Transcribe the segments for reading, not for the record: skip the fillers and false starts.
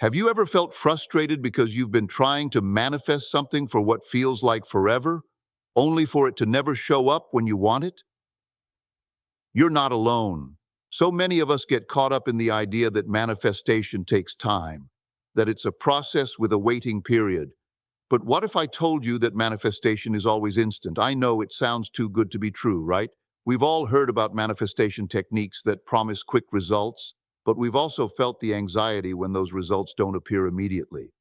Have you ever felt frustrated because you've been trying to manifest something for what feels like forever, only for it to never show up when you want it? You're not alone. So many of us get caught up in the idea that manifestation takes time, that it's a process with a waiting period. But what if I told you that manifestation is always instant? I know it sounds too good to be true, right? We've all heard about manifestation techniques that promise quick results, but we've also felt the anxiety when those results don't appear immediately.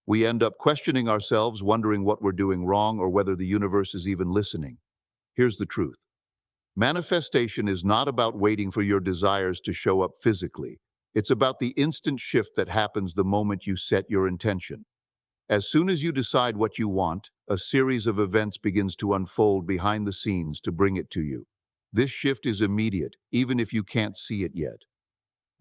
We end up questioning ourselves, wondering what we're doing wrong or whether the universe is even listening. Here's the truth. Manifestation is not about waiting for your desires to show up physically. It's about the instant shift that happens the moment you set your intention. As soon as you decide what you want, a series of events begins to unfold behind the scenes to bring it to you. This shift is immediate, even if you can't see it yet.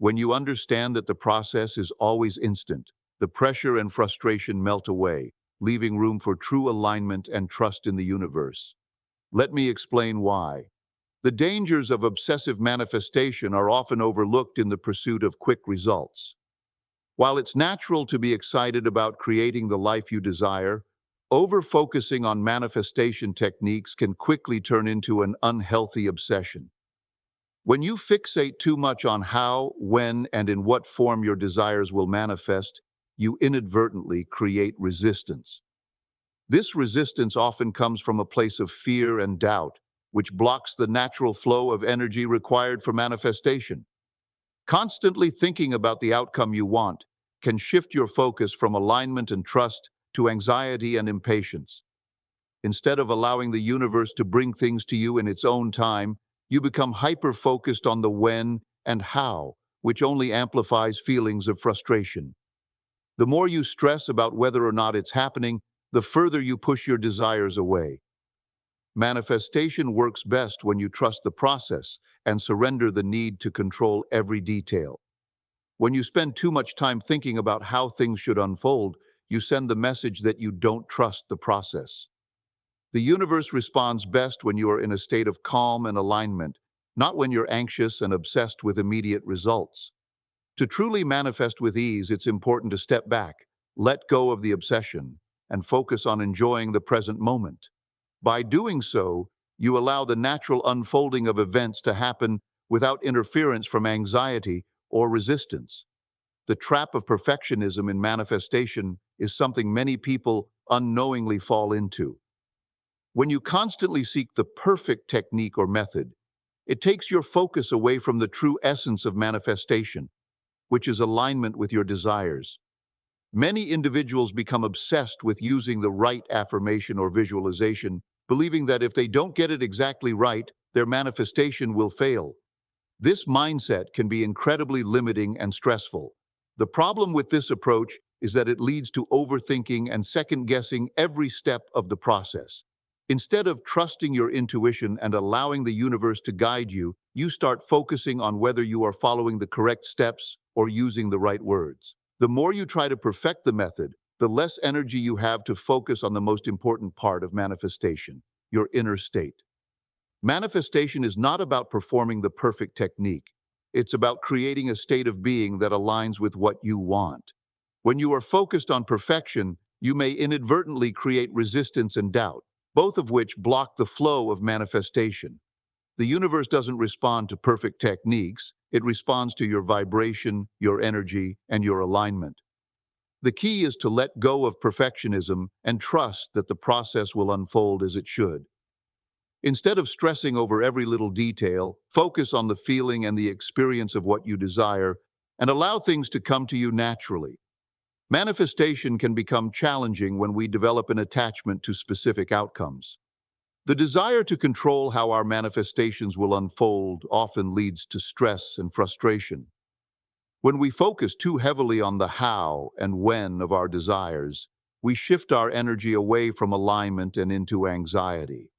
When you understand that the process is always instant, the pressure and frustration melt away, leaving room for true alignment and trust in the universe. Let me explain why. The dangers of obsessive manifestation are often overlooked in the pursuit of quick results. While it's natural to be excited about creating the life you desire, over-focusing on manifestation techniques can quickly turn into an unhealthy obsession. When you fixate too much on how, when, and in what form your desires will manifest, you inadvertently create resistance. This resistance often comes from a place of fear and doubt, which blocks the natural flow of energy required for manifestation. Constantly thinking about the outcome you want can shift your focus from alignment and trust to anxiety and impatience. Instead of allowing the universe to bring things to you in its own time, you become hyper-focused on the when and how, which only amplifies feelings of frustration. The more you stress about whether or not it's happening, the further you push your desires away. Manifestation works best when you trust the process and surrender the need to control every detail. When you spend too much time thinking about how things should unfold, you send the message that you don't trust the process. The universe responds best when you are in a state of calm and alignment, not when you're anxious and obsessed with immediate results. To truly manifest with ease, it's important to step back, let go of the obsession, and focus on enjoying the present moment. By doing so, you allow the natural unfolding of events to happen without interference from anxiety or resistance. The trap of perfectionism in manifestation is something many people unknowingly fall into. When you constantly seek the perfect technique or method, it takes your focus away from the true essence of manifestation, which is alignment with your desires. Many individuals become obsessed with using the right affirmation or visualization, believing that if they don't get it exactly right, their manifestation will fail. This mindset can be incredibly limiting and stressful. The problem with this approach is that it leads to overthinking and second-guessing every step of the process. Instead of trusting your intuition and allowing the universe to guide you, you start focusing on whether you are following the correct steps or using the right words. The more you try to perfect the method, the less energy you have to focus on the most important part of manifestation, your inner state. Manifestation is not about performing the perfect technique. It's about creating a state of being that aligns with what you want. When you are focused on perfection, you may inadvertently create resistance and doubt, both of which block the flow of manifestation. The universe doesn't respond to perfect techniques, it responds to your vibration, your energy, and your alignment. The key is to let go of perfectionism and trust that the process will unfold as it should. Instead of stressing over every little detail, focus on the feeling and the experience of what you desire and allow things to come to you naturally. Manifestation can become challenging when we develop an attachment to specific outcomes. The desire to control how our manifestations will unfold often leads to stress and frustration. When we focus too heavily on the how and when of our desires, we shift our energy away from alignment and into anxiety.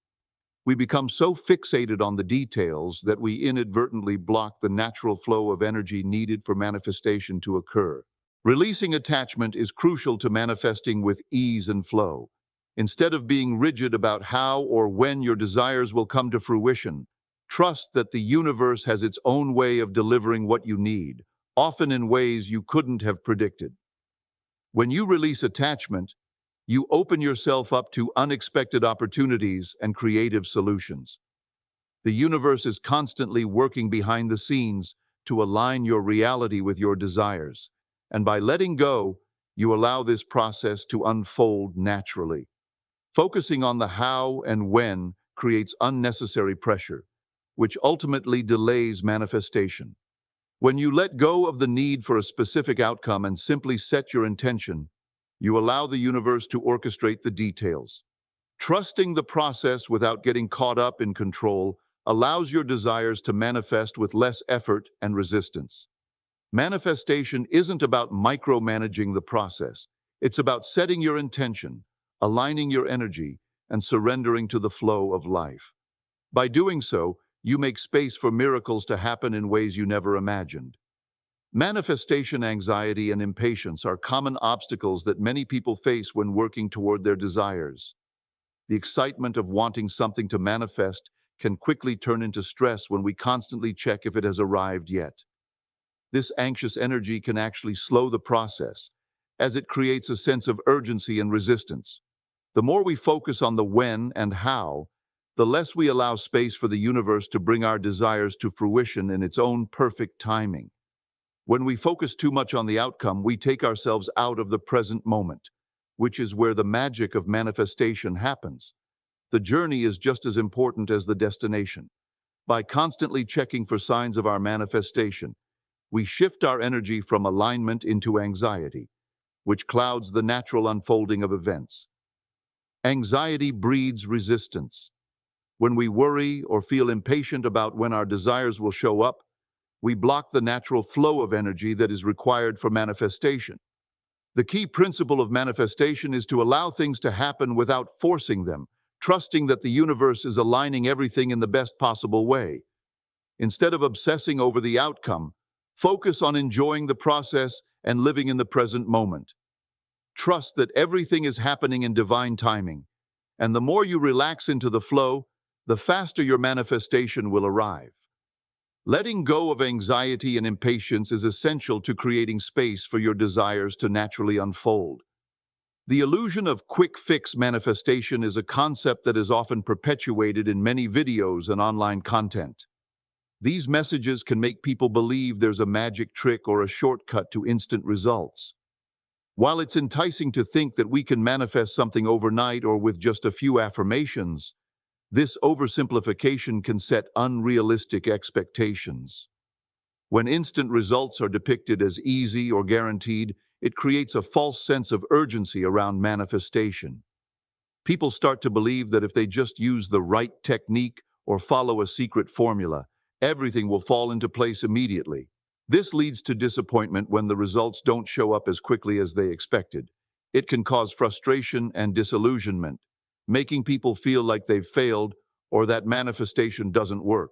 We become so fixated on the details that we inadvertently block the natural flow of energy needed for manifestation to occur. Releasing attachment is crucial to manifesting with ease and flow. Instead of being rigid about how or when your desires will come to fruition, trust that the universe has its own way of delivering what you need, often in ways you couldn't have predicted. When you release attachment, you open yourself up to unexpected opportunities and creative solutions. The universe is constantly working behind the scenes to align your reality with your desires. And by letting go, you allow this process to unfold naturally. Focusing on the how and when creates unnecessary pressure, which ultimately delays manifestation. When you let go of the need for a specific outcome and simply set your intention, you allow the universe to orchestrate the details. Trusting the process without getting caught up in control allows your desires to manifest with less effort and resistance. Manifestation isn't about micromanaging the process. It's about setting your intention, aligning your energy, and surrendering to the flow of life. By doing so, you make space for miracles to happen in ways you never imagined. Manifestation anxiety and impatience are common obstacles that many people face when working toward their desires. The excitement of wanting something to manifest can quickly turn into stress when we constantly check if it has arrived yet. This anxious energy can actually slow the process, as it creates a sense of urgency and resistance. The more we focus on the when and how, the less we allow space for the universe to bring our desires to fruition in its own perfect timing. When we focus too much on the outcome, we take ourselves out of the present moment, which is where the magic of manifestation happens. The journey is just as important as the destination. By constantly checking for signs of our manifestation, we shift our energy from alignment into anxiety, which clouds the natural unfolding of events. Anxiety breeds resistance. When we worry or feel impatient about when our desires will show up, we block the natural flow of energy that is required for manifestation. The key principle of manifestation is to allow things to happen without forcing them, trusting that the universe is aligning everything in the best possible way. Instead of obsessing over the outcome, focus on enjoying the process and living in the present moment. Trust that everything is happening in divine timing, and the more you relax into the flow, the faster your manifestation will arrive. Letting go of anxiety and impatience is essential to creating space for your desires to naturally unfold. The illusion of quick fix manifestation is a concept that is often perpetuated in many videos and online content. These messages can make people believe there's a magic trick or a shortcut to instant results. While it's enticing to think that we can manifest something overnight or with just a few affirmations, this oversimplification can set unrealistic expectations. When instant results are depicted as easy or guaranteed, it creates a false sense of urgency around manifestation. People start to believe that if they just use the right technique or follow a secret formula, everything will fall into place immediately. This leads to disappointment when the results don't show up as quickly as they expected. It can cause frustration and disillusionment, making people feel like they've failed or that manifestation doesn't work.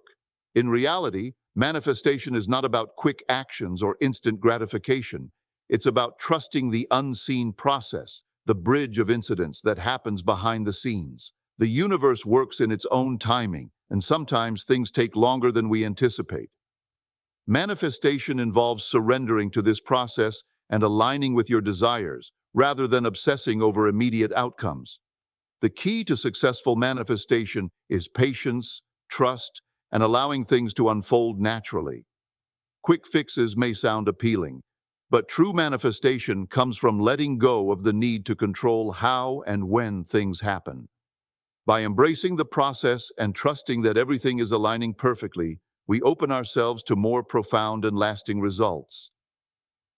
In reality, manifestation is not about quick actions or instant gratification. It's about trusting the unseen process, the bridge of incidents that happens behind the scenes. The universe works in its own timing, and sometimes things take longer than we anticipate. Manifestation involves surrendering to this process and aligning with your desires, rather than obsessing over immediate outcomes. The key to successful manifestation is patience, trust, and allowing things to unfold naturally. Quick fixes may sound appealing, but true manifestation comes from letting go of the need to control how and when things happen. By embracing the process and trusting that everything is aligning perfectly, we open ourselves to more profound and lasting results.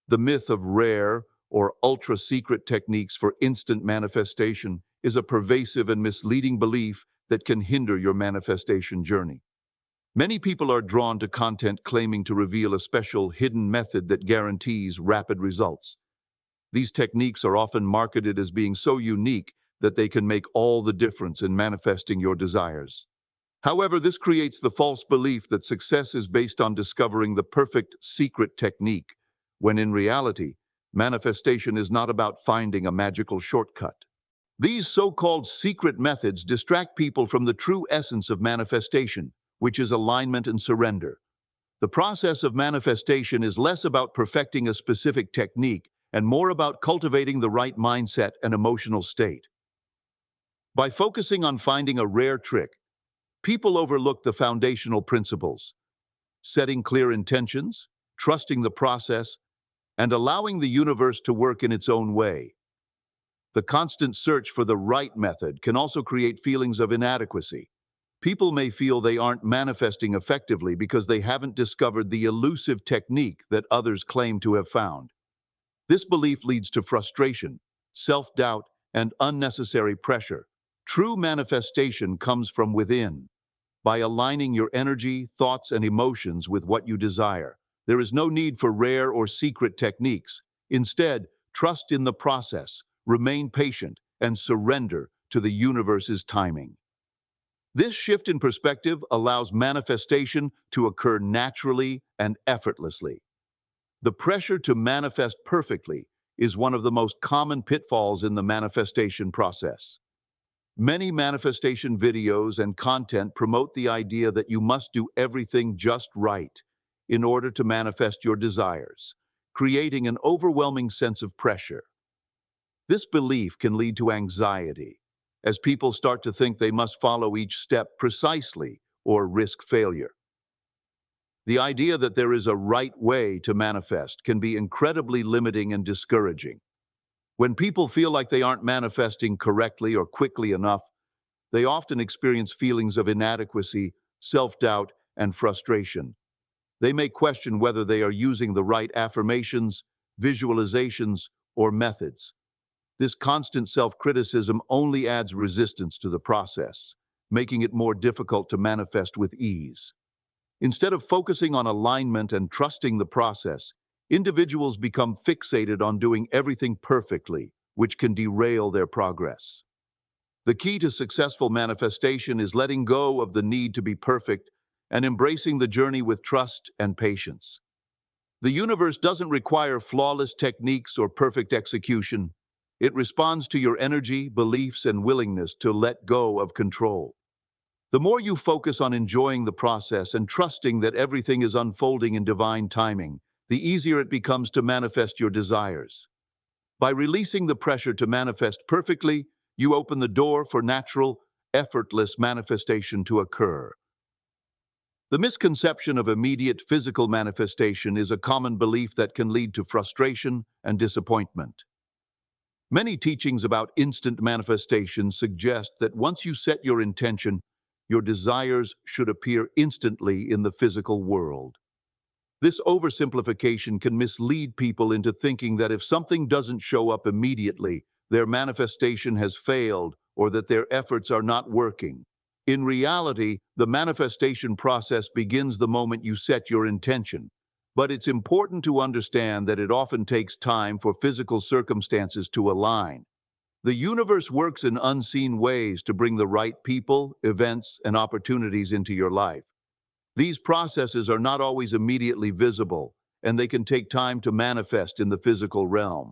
The myth of rare or ultra-secret techniques for instant manifestation is a pervasive and misleading belief that can hinder your manifestation journey. Many people are drawn to content claiming to reveal a special hidden method that guarantees rapid results. These techniques are often marketed as being so unique that they can make all the difference in manifesting your desires. However, this creates the false belief that success is based on discovering the perfect secret technique, when in reality, manifestation is not about finding a magical shortcut. These so-called secret methods distract people from the true essence of manifestation, which is alignment and surrender. The process of manifestation is less about perfecting a specific technique and more about cultivating the right mindset and emotional state. By focusing on finding a rare trick, people overlook the foundational principles: setting clear intentions, trusting the process, and allowing the universe to work in its own way. The constant search for the right method can also create feelings of inadequacy. People may feel they aren't manifesting effectively because they haven't discovered the elusive technique that others claim to have found. This belief leads to frustration, self-doubt, and unnecessary pressure. True manifestation comes from within. By aligning your energy, thoughts, and emotions with what you desire, there is no need for rare or secret techniques. Instead, trust in the process, remain patient, and surrender to the universe's timing. This shift in perspective allows manifestation to occur naturally and effortlessly. The pressure to manifest perfectly is one of the most common pitfalls in the manifestation process. Many manifestation videos and content promote the idea that you must do everything just right in order to manifest your desires, creating an overwhelming sense of pressure. This belief can lead to anxiety, as people start to think they must follow each step precisely or risk failure. The idea that there is a right way to manifest can be incredibly limiting and discouraging. When people feel like they aren't manifesting correctly or quickly enough, they often experience feelings of inadequacy, self-doubt, and frustration. They may question whether they are using the right affirmations, visualizations, or methods. This constant self-criticism only adds resistance to the process, making it more difficult to manifest with ease. Instead of focusing on alignment and trusting the process, individuals become fixated on doing everything perfectly, which can derail their progress. The key to successful manifestation is letting go of the need to be perfect and embracing the journey with trust and patience. The universe doesn't require flawless techniques or perfect execution. It responds to your energy, beliefs, and willingness to let go of control. The more you focus on enjoying the process and trusting that everything is unfolding in divine timing, the easier it becomes to manifest your desires. By releasing the pressure to manifest perfectly, you open the door for natural, effortless manifestation to occur. The misconception of immediate physical manifestation is a common belief that can lead to frustration and disappointment. Many teachings about instant manifestation suggest that once you set your intention, your desires should appear instantly in the physical world. This oversimplification can mislead people into thinking that if something doesn't show up immediately, their manifestation has failed or that their efforts are not working. In reality, the manifestation process begins the moment you set your intention, but it's important to understand that it often takes time for physical circumstances to align. The universe works in unseen ways to bring the right people, events, and opportunities into your life. These processes are not always immediately visible, and they can take time to manifest in the physical realm.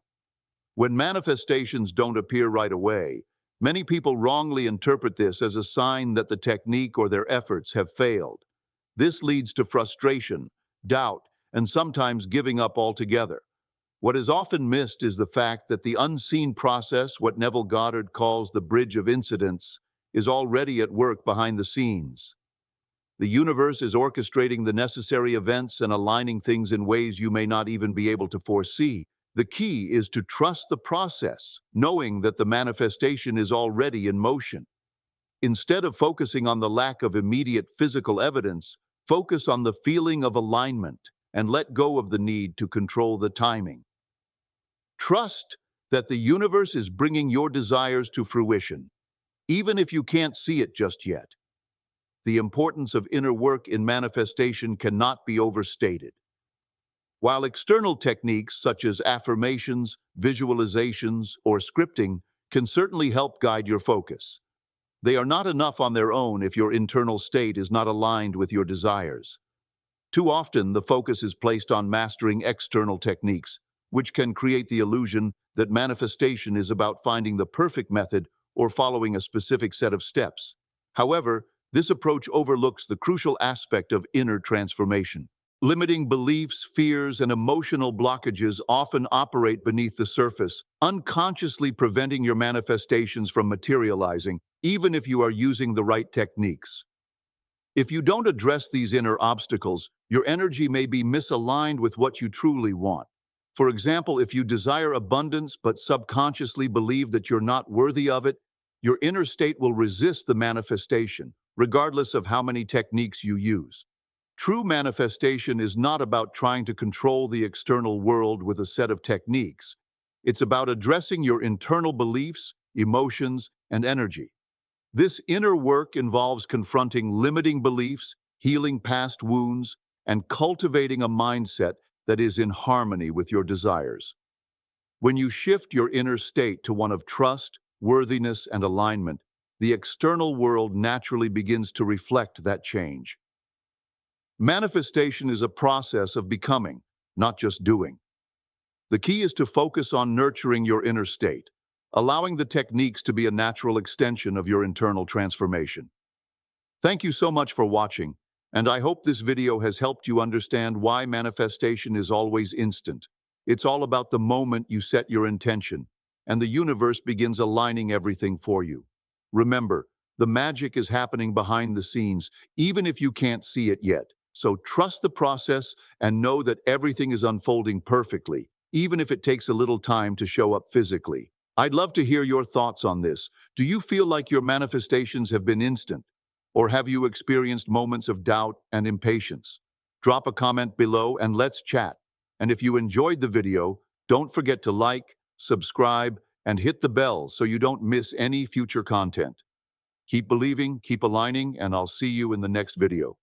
When manifestations don't appear right away, many people wrongly interpret this as a sign that the technique or their efforts have failed. This leads to frustration, doubt, and sometimes giving up altogether. What is often missed is the fact that the unseen process, what Neville Goddard calls the bridge of incidents, is already at work behind the scenes. The universe is orchestrating the necessary events and aligning things in ways you may not even be able to foresee. The key is to trust the process, knowing that the manifestation is already in motion. Instead of focusing on the lack of immediate physical evidence, focus on the feeling of alignment and let go of the need to control the timing. Trust that the universe is bringing your desires to fruition, even if you can't see it just yet. The importance of inner work in manifestation cannot be overstated. While external techniques such as affirmations, visualizations, or scripting can certainly help guide your focus, they are not enough on their own if your internal state is not aligned with your desires. Too often, the focus is placed on mastering external techniques, which can create the illusion that manifestation is about finding the perfect method or following a specific set of steps. However, this approach overlooks the crucial aspect of inner transformation. Limiting beliefs, fears, and emotional blockages often operate beneath the surface, unconsciously preventing your manifestations from materializing, even if you are using the right techniques. If you don't address these inner obstacles, your energy may be misaligned with what you truly want. For example, if you desire abundance but subconsciously believe that you're not worthy of it, your inner state will resist the manifestation, regardless of how many techniques you use. True manifestation is not about trying to control the external world with a set of techniques. It's about addressing your internal beliefs, emotions, and energy. This inner work involves confronting limiting beliefs, healing past wounds, and cultivating a mindset that is in harmony with your desires. When you shift your inner state to one of trust, worthiness, and alignment, the external world naturally begins to reflect that change. Manifestation is a process of becoming, not just doing. The key is to focus on nurturing your inner state, allowing the techniques to be a natural extension of your internal transformation. Thank you so much for watching, and I hope this video has helped you understand why manifestation is always instant. It's all about the moment you set your intention, and the universe begins aligning everything for you. Remember, the magic is happening behind the scenes, even if you can't see it yet. So trust the process and know that everything is unfolding perfectly, even if it takes a little time to show up physically. I'd love to hear your thoughts on this. Do you feel like your manifestations have been instant? Or have you experienced moments of doubt and impatience? Drop a comment below and let's chat. And if you enjoyed the video, don't forget to like, subscribe, and hit the bell so you don't miss any future content. Keep believing, keep aligning, and I'll see you in the next video.